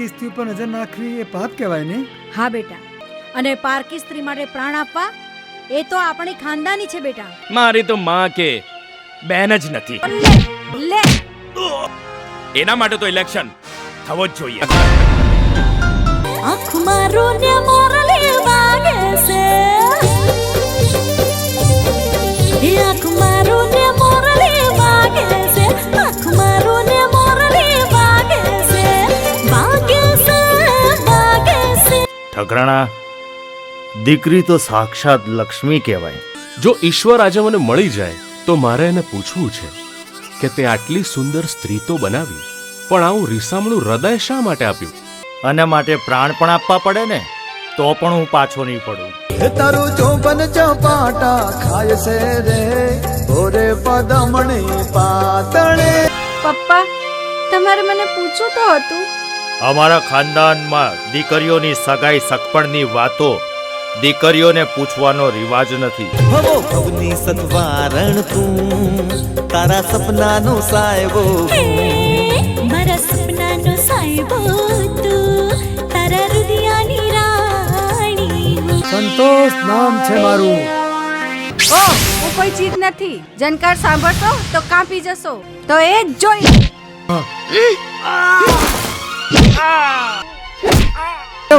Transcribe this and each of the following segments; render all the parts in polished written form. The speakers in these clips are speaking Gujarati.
પારકી સ્ત્રી ઉપર નજર નાખવી એ પાપ કહેવાય ને? હા બેટા, અને પારકી સ્ત્રી માટે પ્રાણ આપવા એ તો આપણી ખાનદાની છે બેટા. મારી તો માં કે બેન જ નથી. લે એના માટે તો ઇલેક્શન થવો જ જોઈએ. આંખ મારું ને મોરલી વાગે છે, આંખ મારું ને મોરલી વાગે છે, આંખ મારું ને મોરલી વાગે છે, વાગે છે, વાગે છે. ઠકરાણા, દીકરી તો સાક્ષાત લક્ષ્મી કહેવાય. જો ઈશ્વર આજે મને મળી જાય તો મારે એને પૂછવું છે કે તે આટલી સુંદર સ્ત્રી તો બનાવી, પણ આવું રીસામણું હૃદય શા માટે આપ્યું? અને માટે પ્રાણ પણ આપવા પડે ને, તો પણ હું પાછો નહીં પડું. તારું ચોબન ચપાટા ખાય છે રે, ઓરે પદમણી પાતળે. પપ્પા, તમારે મને પૂછવું તો હતું. અમારા ખાનદાનમાં દીકરીઓની સગાઈ સગપણની વાતો દીકરીઓને પૂછવાનો રિવાજ નથી. ભવો ભવની સતવારણ તું, તારા સપનાનો સાહેબો. મારા સપનાનો સાહેબો તું, તારા હૃદયની રાણી. સંતોષ નામ છે મારું. ઓ, હું કોઈ ચીજ નથી. જનકાર સાંભળશો તો કાપી જશો. તો એ જ જોઈ.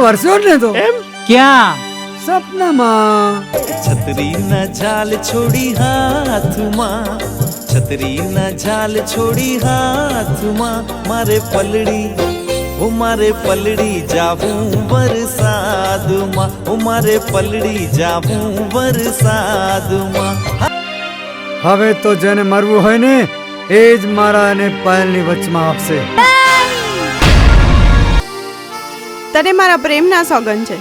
વર્ષો ને તો ક્યાં? સપનામાં. છત્રી ના ઝાલ છોડી હાથમાં, છત્રી ના ઝાલ છોડી હાથમાં, મારે પલડી ઓ મારે પલડી જાવું વરસાદમાં, ઓ મારે પલડી જાવું વરસાદમાં. હવે તો જેને મરવું હોય ને એ જ મારા અને પાયલની વચમાં આપશે. તને મારા પ્રેમના સોગન છે.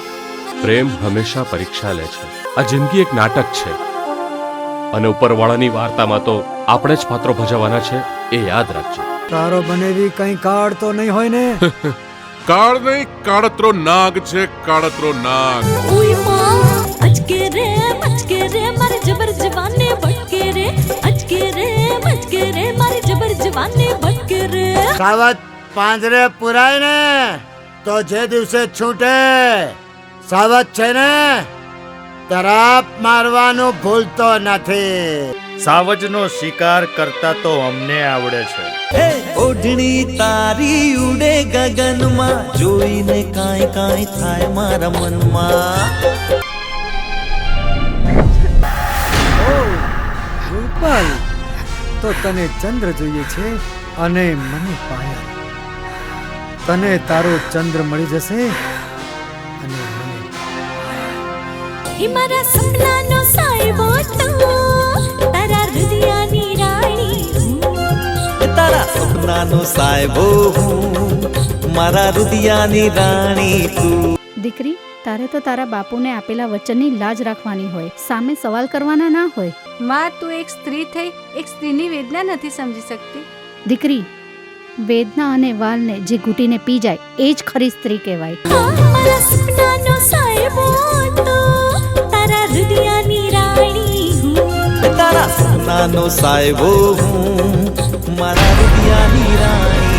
પ્રેમ હંમેશા પરીક્ષા લે છે. આ જિંદગી એક નાટક છે, અને ઉપરવાળાની વાર્તામાં તો આપણે જ પાત્રો ભજવવાના છે, એ યાદ રાખજો. તારો બનેવી કઈ કાળ તો નહીં હોય ને? કાળ નહીં, કાળતરો નાગ છે, કાળતરો નાગ. ઉય માં અચકે રે મારી જબર જવાને ભટકે રે, અચકે રે મારી જબર જવાને ભટકે રે. સાવત પાંજરે પુરાય ને તો જે દિવસે છૂટે. સાવત છે ને, તરફ મારવાનું ભૂલતો નથી. સાવજનો શિકાર કરતા તો અમને આવડે છે. હે ઓઢણી તારી ઉડે ગગનમાં, જોઈને કાંઈ કાંઈ થાય મારા મનમાં. ગોપાલ, તો તને ચંદ્ર જોઈએ છે અને મને પાયલ. તને તારો ચંદ્ર મળી જશે અને મને હે મારા સપનાનો સાહેબો તું, તારા હૃદયની રાણી. તારા સપનાનો સાહેબો હું, મારા હૃદયની રાણી તું. દીકરી, તારે તો તારા બાપુને આપેલા વચનની લાજ રાખવાની હોય, સામે સવાલ કરવાના ના હોય. માં, તું એક સ્ત્રી થઈ એક સ્ત્રીની વેદના નથી સમજી શકતી. દીકરી, વેદના અને વાલને જે ઘૂંટીને પી જાય એ જ ખરી સ્ત્રી કહેવાય. મારા સપનાનો સાહેબો તું, તારા હૃદયની રાણી હું. તારા સપનાનો સાહેબો હું, મારા હૃદયની રાણી.